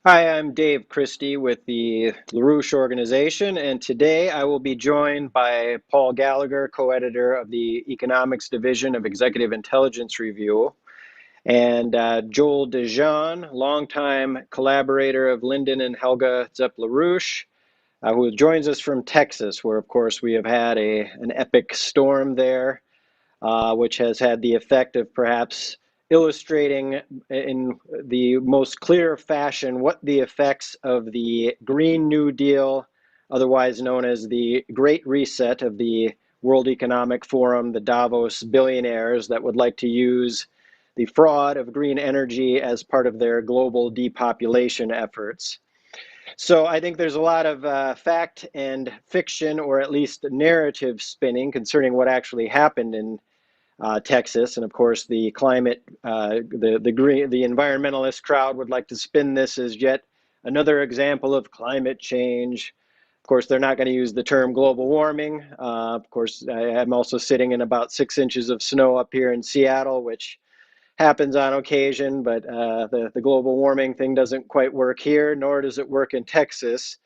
Hi, I'm Dave Christie with the LaRouche organization, and today I will be joined by Paul Gallagher, co-editor of the Economics Division of Executive Intelligence Review, and Joel DeJean, longtime collaborator of Lyndon and Helga Zepp LaRouche, who joins us from Texas, where, of course, we have had an epic storm there which has had the effect of perhaps illustrating in the most clear fashion what the effects of the Green New Deal, otherwise known as the Great Reset of the World Economic Forum, the Davos billionaires that would like to use the fraud of green energy as part of their global depopulation efforts. So I think there's a lot of fact and fiction, or at least narrative spinning concerning what actually happened in Texas, and of course the climate, the environmentalist crowd would like to spin this as yet another example of climate change. Of course, they're not going to use the term global warming. Of course, I'm also sitting in about 6 inches of snow up here in Seattle, which happens on occasion, but the global warming thing doesn't quite work here, nor does it work in Texas.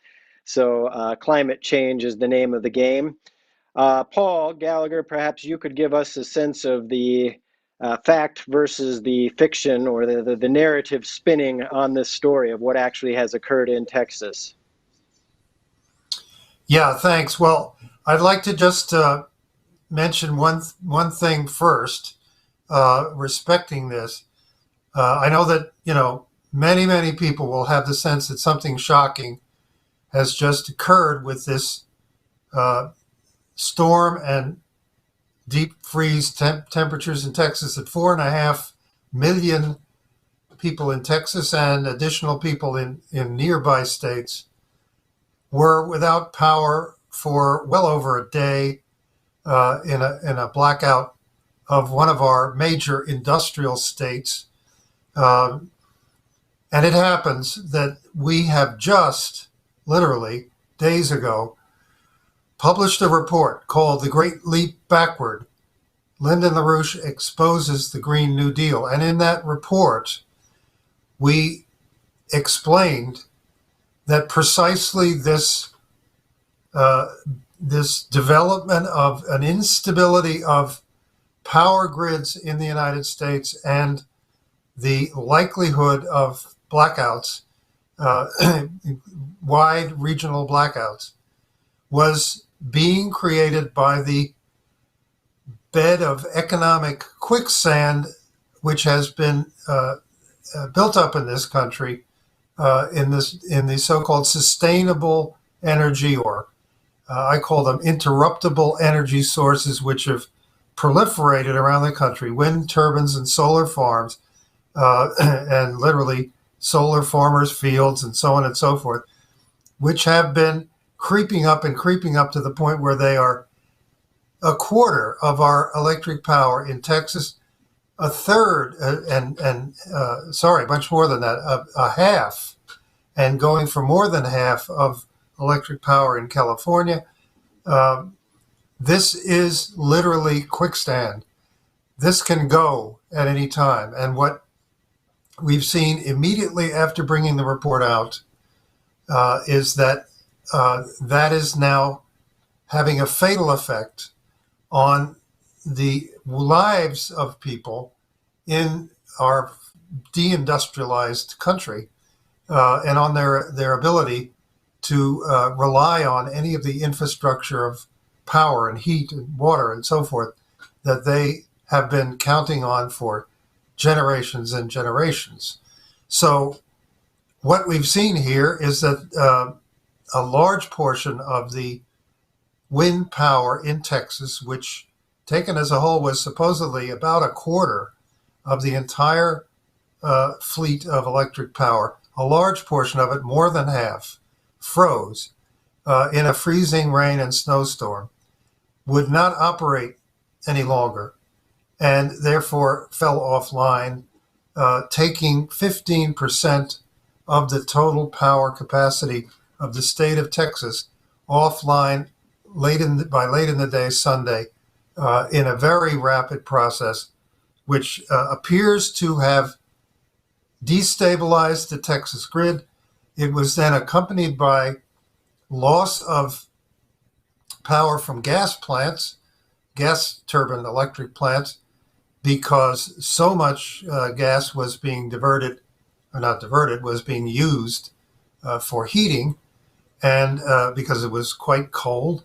So climate change is the name of the game. Paul Gallagher, perhaps you could give us a sense of the fact versus the fiction or the narrative spinning on this story of what actually has occurred in Texas. Yeah, thanks. Well, I'd like to just mention one thing first, respecting this. I know that many people will have the sense that something shocking has just occurred with this uh, storm and deep freeze temperatures in Texas. At 4.5 million people in Texas and additional people in nearby states were without power for well over a day in a blackout of one of our major industrial states. Um, and it happens that we have just literally days ago published a report called The Great Leap Backward. Lyndon LaRouche exposes the Green New Deal. And in that report, we explained that precisely uh, this development of an instability of power grids in the United States and the likelihood of blackouts, uh, wide regional blackouts, was being created by the bed of economic quicksand which has been built up in this country in the so-called sustainable energy, or I call them interruptible energy sources, which have proliferated around the country: wind turbines and solar farms, and literally solar farmers' fields, and so on and so forth, which have been creeping up and creeping up to the point where they are a quarter of our electric power in Texas, a third, sorry, much more than that, a half, and going for more than half of electric power in California. Um, this is literally quicksand. This can go at any time. And what we've seen immediately after bringing the report out is that that is now having a fatal effect on the lives of people in our deindustrialized country, and on their ability to rely on any of the infrastructure of power and heat and water and so forth that they have been counting on for generations and generations. So what we've seen here is that a large portion of the wind power in Texas, which taken as a whole was supposedly about a quarter of the entire fleet of electric power, a large portion of it, more than half, froze in a freezing rain and snowstorm, would not operate any longer, and therefore fell offline, taking 15% of the total power capacity of the state of Texas offline by late in the day Sunday, in a very rapid process, which appears to have destabilized the Texas grid, It was then accompanied by loss of power from gas plants, gas turbine electric plants, because so much gas was being diverted, or not diverted, was being used for heating, and because it was quite cold,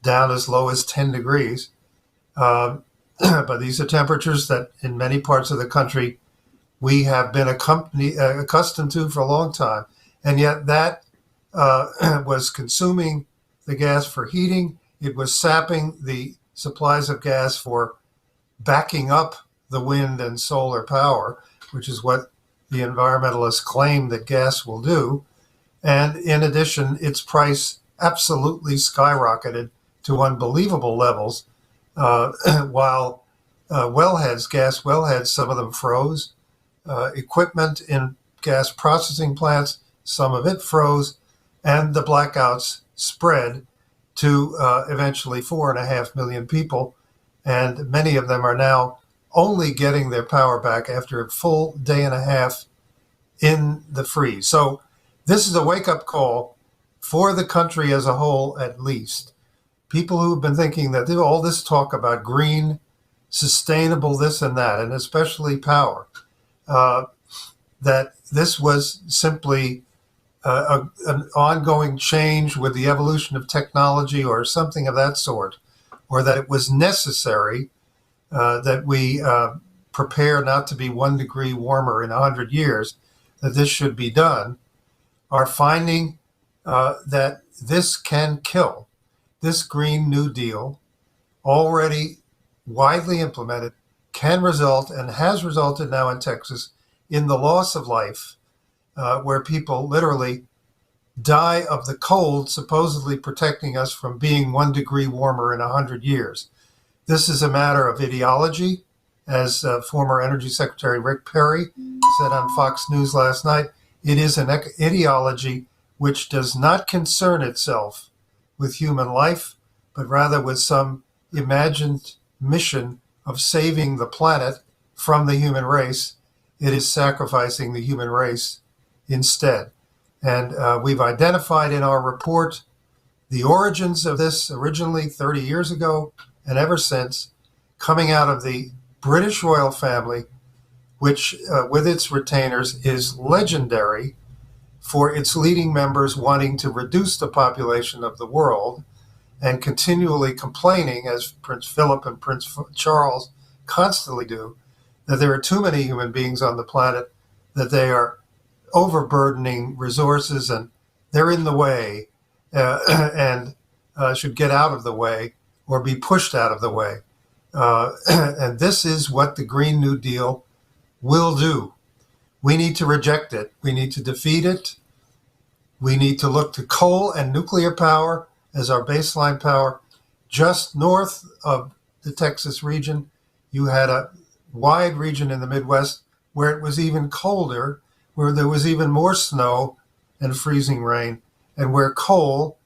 down as low as 10 degrees. But these are temperatures that in many parts of the country we have been accustomed to for a long time. And yet that was consuming the gas for heating. It was sapping the supplies of gas for backing up the wind and solar power, which is what the environmentalists claim that gas will do. And in addition, its price absolutely skyrocketed to unbelievable levels, while gas wellheads, some of them froze. Equipment in gas processing plants, some of it froze, and the blackouts spread to eventually 4.5 million people. And many of them are now only getting their power back after a full day and a half in the freeze. So this is a wake-up call for the country as a whole, at least. People who have been thinking that all this talk about green, sustainable this and that, and especially power, that this was simply an ongoing change with the evolution of technology or something of that sort, or that it was necessary that we prepare not to be 1 degree warmer in 100 years, that this should be done, are finding that this can kill. This Green New Deal, already widely implemented, can result and has resulted now in Texas in the loss of life, where people literally die of the cold, supposedly protecting us from being 1 degree warmer in 100 years. This is a matter of ideology, as former Energy Secretary Rick Perry said on Fox News last night. It is an ideology which does not concern itself with human life, but rather with some imagined mission of saving the planet from the human race. It is sacrificing the human race instead. And we've identified in our report the origins of this, originally 30 years ago and ever since, coming out of the British royal family, which with its retainers is legendary for its leading members wanting to reduce the population of the world and continually complaining, as Prince Philip and Prince Charles constantly do, that there are too many human beings on the planet, that they are overburdening resources and they're in the way and should get out of the way or be pushed out of the way. And this is what the Green New Deal will do. We need to reject it. We need to defeat it. We need to look to coal and nuclear power as our baseline power. Just north of the Texas region, you had a wide region in the Midwest where it was even colder, where there was even more snow and freezing rain, and where coal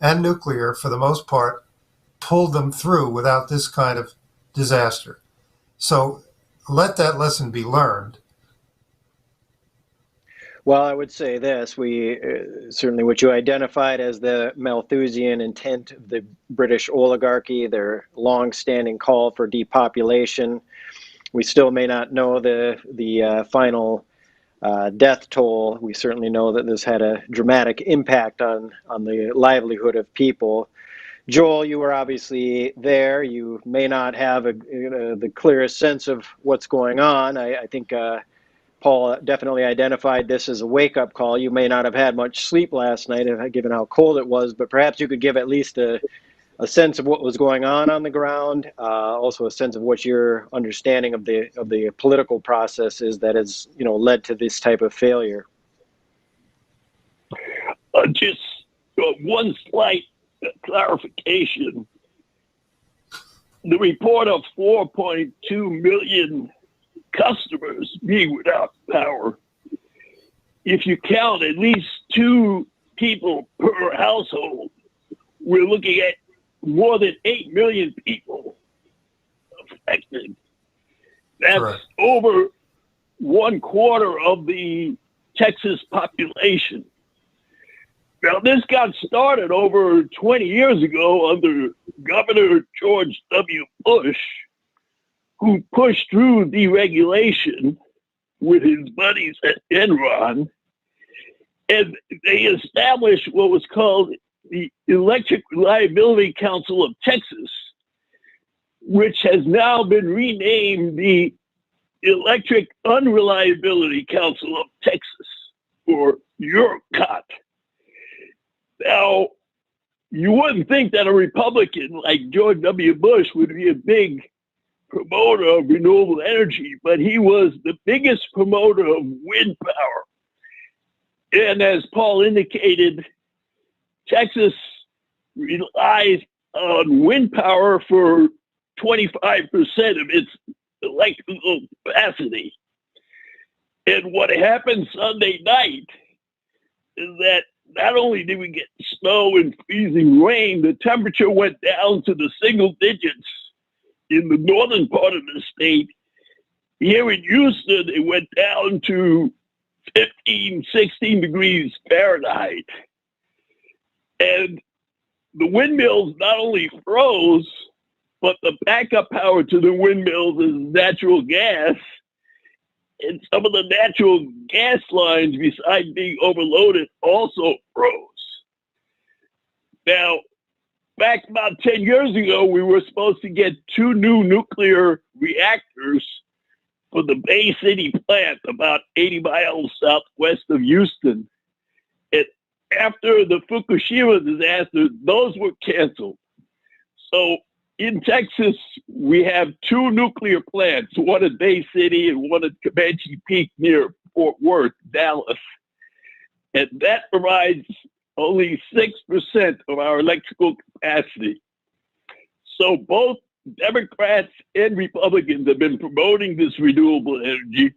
and nuclear, for the most part, pulled them through without this kind of disaster. So let that lesson be learned. Well, I would say this, we certainly what you identified as the Malthusian intent of the British oligarchy, their long-standing call for depopulation. We still may not know the final death toll. We certainly know that this had a dramatic impact on the livelihood of people. Joel, you were obviously there. You may not have the clearest sense of what's going on. I think Paul definitely identified this as a wake-up call. You may not have had much sleep last night, given how cold it was, but perhaps you could give at least a sense of what was going on the ground, also a sense of what your understanding of the political process is that has led to this type of failure. Just one slight clarification. The report of 4.2 million customers being without power, if you count at least 2 people per household, we're looking at more than 8 million people affected. That's correct. Over 1/4 of the Texas population. Now, this got started over 20 years ago under Governor George W. Bush, who pushed through deregulation with his buddies at Enron, and they established what was called the Electric Reliability Council of Texas, which has now been renamed the Electric Unreliability Council of Texas, or ERCOT. Now, you wouldn't think that a Republican like George W. Bush would be a big promoter of renewable energy, but he was the biggest promoter of wind power. And as Paul indicated, Texas relies on wind power for 25% of its electrical capacity. And what happened Sunday night is that not only did we get snow and freezing rain, the temperature went down to the single digits in the northern part of the state. Here in Houston, it went down to 15, 16 degrees Fahrenheit. And the windmills not only froze, but the backup power to the windmills is natural gas. And some of the natural gas lines, besides being overloaded, also froze. Now, back about 10 years ago, we were supposed to get 2 new nuclear reactors for the Bay City plant, about 80 miles southwest of Houston. And after the Fukushima disaster, those were canceled. So in Texas, we have 2 nuclear plants, one at Bay City and one at Comanche Peak near Fort Worth, Dallas. And that provides only 6% of our electrical capacity. So both Democrats and Republicans have been promoting this renewable energy.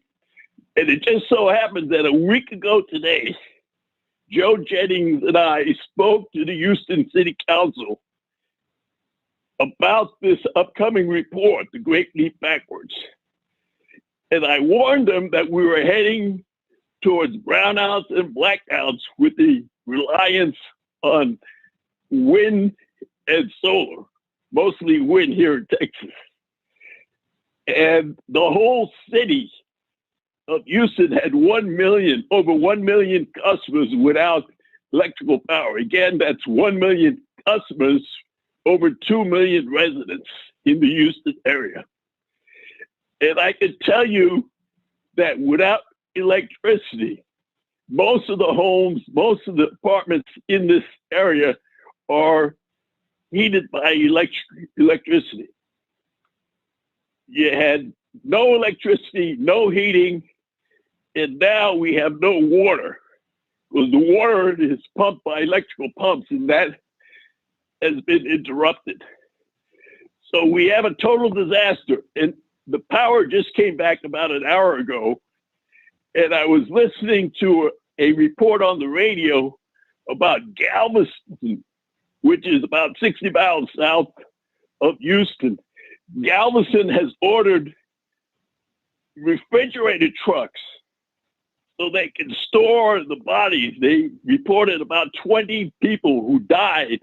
And it just so happens that a week ago today, Joe Jennings and I spoke to the Houston City Council about this upcoming report, The Great Leap Backwards. And I warned them that we were heading towards brownouts and blackouts with the reliance on wind and solar, mostly wind here in Texas. And the whole city of Houston had over 1 million customers without electrical power. Again, that's 1 million customers, over 2 million residents in the Houston area. And I can tell you that without electricity, most of the homes, most of the apartments in this area are heated by electricity. You had no electricity, no heating, and now we have no water because the water is pumped by electrical pumps, and that has been interrupted. So we have a total disaster. And the power just came back about an hour ago, and I was listening to a report on the radio about Galveston, which is about 60 miles south of Houston. Galveston has ordered refrigerated trucks so they can store the bodies. They reported about 20 people who died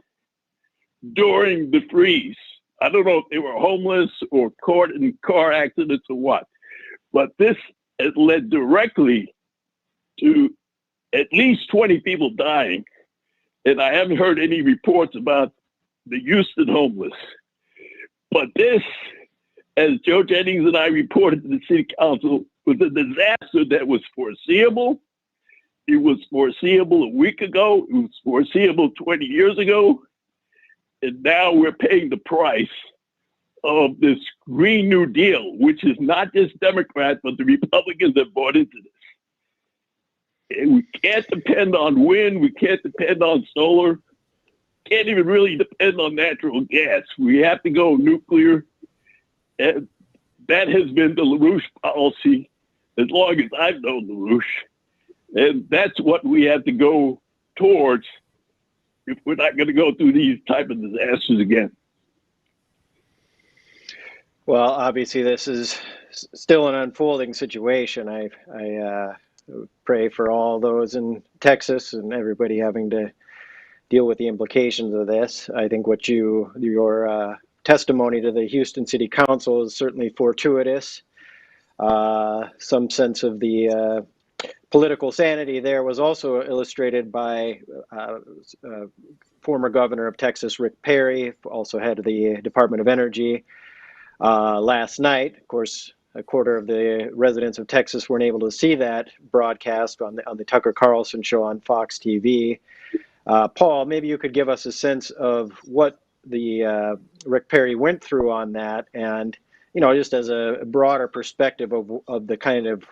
during the freeze. I don't know if they were homeless or caught in car accidents or what, but this has led directly to at least 20 people dying. And I haven't heard any reports about the Houston homeless. But this, as Joe Jennings and I reported to the city council, was a disaster that was foreseeable. It was foreseeable a week ago. It was foreseeable 20 years ago. And now we're paying the price of this Green New Deal, which is not just Democrats, but the Republicans that bought into this. And we can't depend on wind. We can't depend on solar. Can't even really depend on natural gas. We have to go nuclear. And that has been the LaRouche policy as long as I've known LaRouche. And that's what we have to go towards if we're not going to go through these type of disasters again. Well, obviously, this is still an unfolding situation. I pray for all those in Texas and everybody having to deal with the implications of this. I think your testimony to the Houston City Council is certainly fortuitous. Some sense of the political sanity there was also illustrated by former governor of Texas, Rick Perry, also head of the Department of Energy. Last night, of course, a quarter of the residents of Texas weren't able to see that broadcast on the Tucker Carlson show on Fox TV. Paul, maybe you could give us a sense of what the Rick Perry went through on that, and just as a broader perspective of the kind of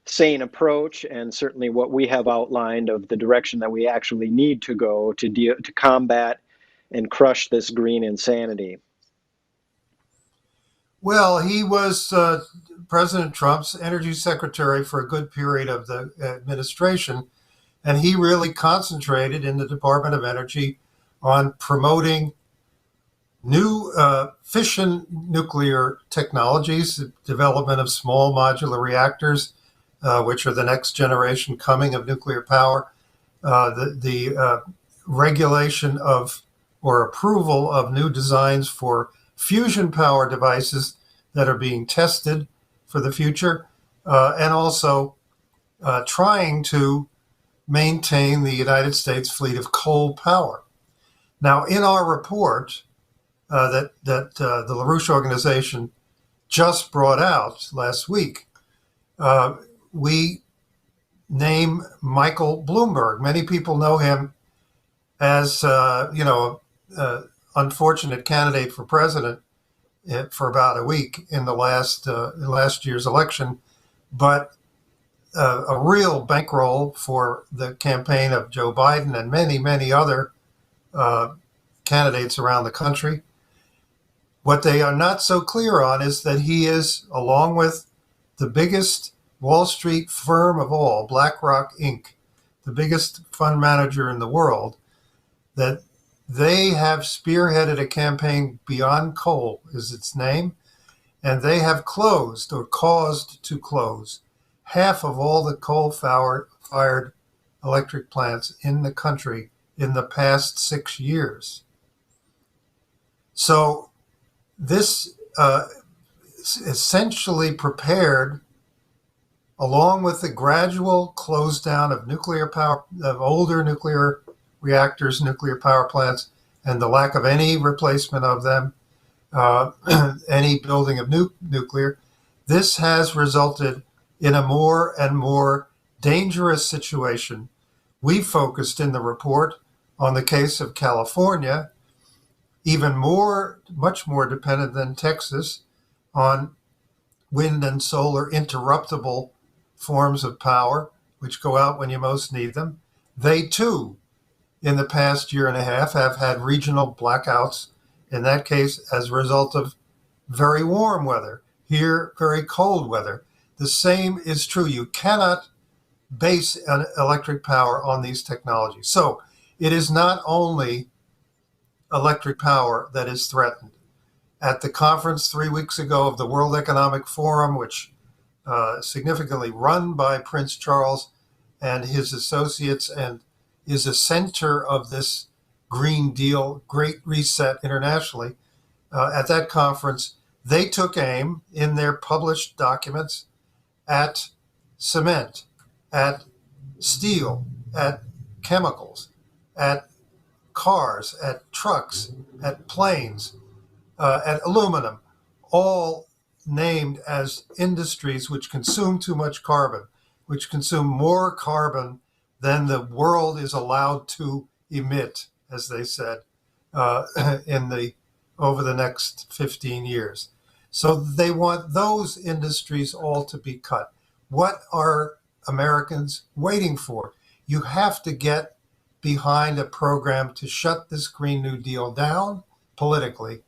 sane approach, and certainly what we have outlined of the direction that we actually need to go to combat and crush this green insanity. Well, he was President Trump's energy secretary for a good period of the administration, and he really concentrated in the Department of Energy on promoting new fission nuclear technologies, the development of small modular reactors, which are the next generation coming of nuclear power, the regulation of or approval of new designs for fusion power devices that are being tested for the future, and also trying to maintain the United States fleet of coal power. Now, in our report that the LaRouche organization just brought out last week, we name Michael Bloomberg. Many people know him as, unfortunate candidate for president for about a week in the last year's election, but a real bankroll for the campaign of Joe Biden and many, many other candidates around the country. What they are not so clear on is that he is, along with the biggest Wall Street firm of all, BlackRock Inc., the biggest fund manager in the world, that they have spearheaded a campaign beyond coal, is its name, and they have closed or caused to close half of all the coal-fired electric plants in the country in the past 6 years. So this essentially prepared, along with the gradual close down of nuclear power, of older nuclear reactors, nuclear power plants, and the lack of any replacement of them, any building of nuclear, this has resulted in a more and more dangerous situation. We focused in the report on the case of California, much more dependent than Texas on wind and solar interruptible forms of power, which go out when you most need them. They too, in the past year and a half, have had regional blackouts, in that case as a result of very warm weather. Here, very cold weather. The same is true. You cannot base electric power on these technologies. So it is not only electric power that is threatened. At the conference 3 weeks ago of the World Economic Forum, which significantly run by Prince Charles and his associates and is a center of this Green Deal, Great Reset internationally, at that conference, they took aim in their published documents at cement, at steel, at chemicals, at cars, at trucks, at planes, at aluminum, all named as industries which consume too much carbon, which consume more carbon than the world is allowed to emit, as they said, over the next 15 years. So they want those industries all to be cut. What are Americans waiting for? You have to get behind a program to shut this Green New Deal down politically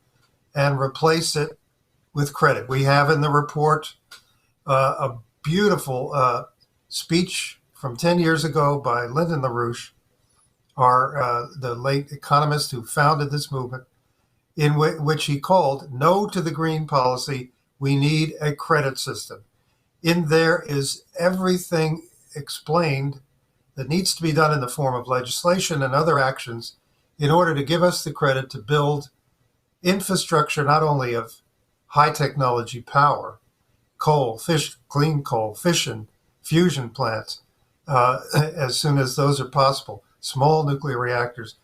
and replace it with credit. We have in the report a beautiful speech from 10 years ago by Lyndon LaRouche, the late economist who founded this movement, in which he called "No to the Green Policy, we need a credit system." In there is everything explained that needs to be done in the form of legislation and other actions in order to give us the credit to build infrastructure not only of high technology power, coal, clean coal, fission, fusion plants, as soon as those are possible, small nuclear reactors,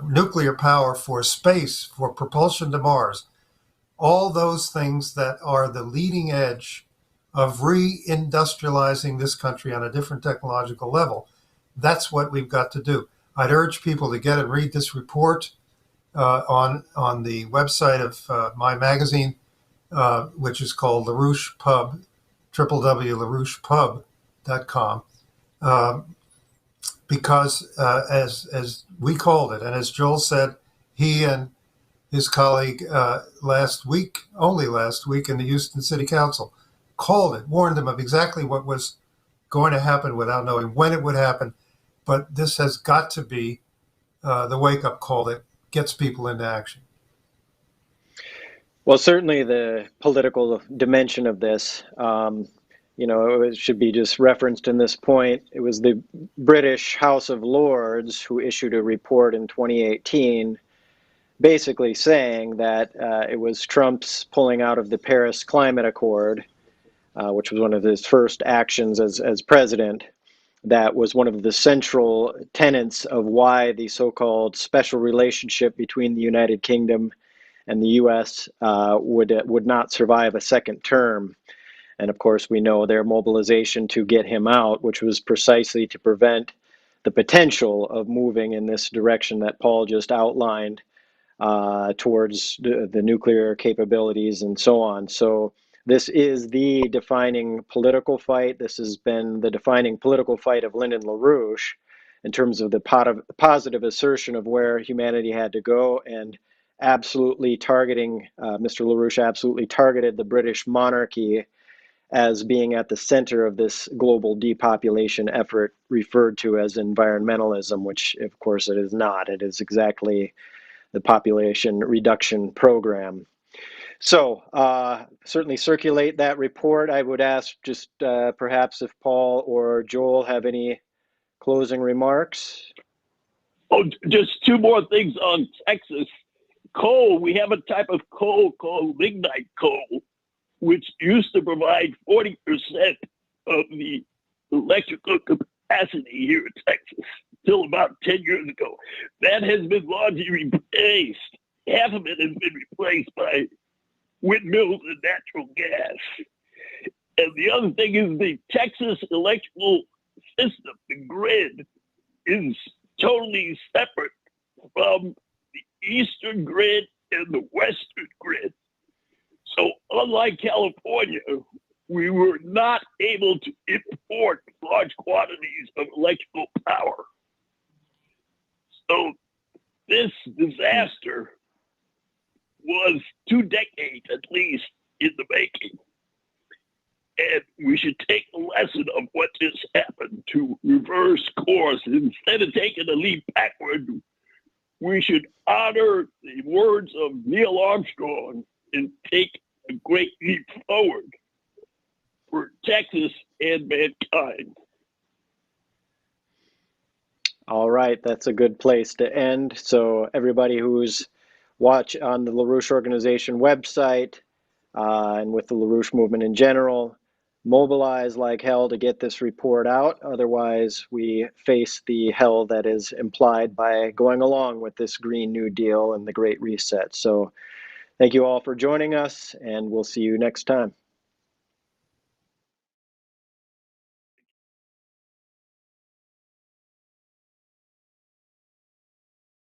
nuclear power for space, for propulsion to Mars, all those things that are the leading edge of reindustrializing this country on a different technological level. That's what we've got to do. I'd urge people to get and read this report on the website of my magazine, which is called LaRouche Pub, www.larouchepub.com, because as we called it, and as Joel said, he and his colleague only last week in the Houston City Council, called it, warned them of exactly what was going to happen without knowing when it would happen. But this has got to be the wake-up call that gets people into action. Well, certainly the political dimension of this, it should be just referenced in this point. It was the British House of Lords who issued a report in 2018 basically saying that it was Trump's pulling out of the Paris Climate Accord, which was one of his first actions as president, that was one of the central tenets of why the so-called special relationship between the United Kingdom and the U.S. Would not survive a second term. And of course, we know their mobilization to get him out, which was precisely to prevent the potential of moving in this direction that Paul just outlined towards the nuclear capabilities and so on. So this is the defining political fight. This has been the defining political fight of Lyndon LaRouche in terms of the positive assertion of where humanity had to go, and absolutely targeting, Mr. LaRouche absolutely targeted the British monarchy as being at the center of this global depopulation effort referred to as environmentalism, which of course it is not. It is exactly the population reduction program. So certainly circulate that report. I would ask just perhaps if Paul or Joel have any closing remarks. Oh, just two more things on Texas. Coal, we have a type of coal called lignite coal, which used to provide 40% of the electrical capacity here in Texas till about 10 years ago. That has been largely replaced. Half of it has been replaced by windmills and natural gas. And the other thing is the Texas electrical system, the grid, is totally separate from the eastern grid and the western grid. So unlike California, we were not able to import large quantities of electrical power. So this disaster was 2 decades at least in the making. And we should take a lesson of what just happened to reverse course. Instead of taking a leap backward, we should honor the words of Neil Armstrong and take a great leap forward for Texas and mankind. All right, that's a good place to end. So everybody who's watch on the LaRouche organization website and with the LaRouche movement in general, mobilize like hell to get this report out. Otherwise, we face the hell that is implied by going along with this Green New Deal and the Great Reset. So thank you all for joining us, and we'll see you next time.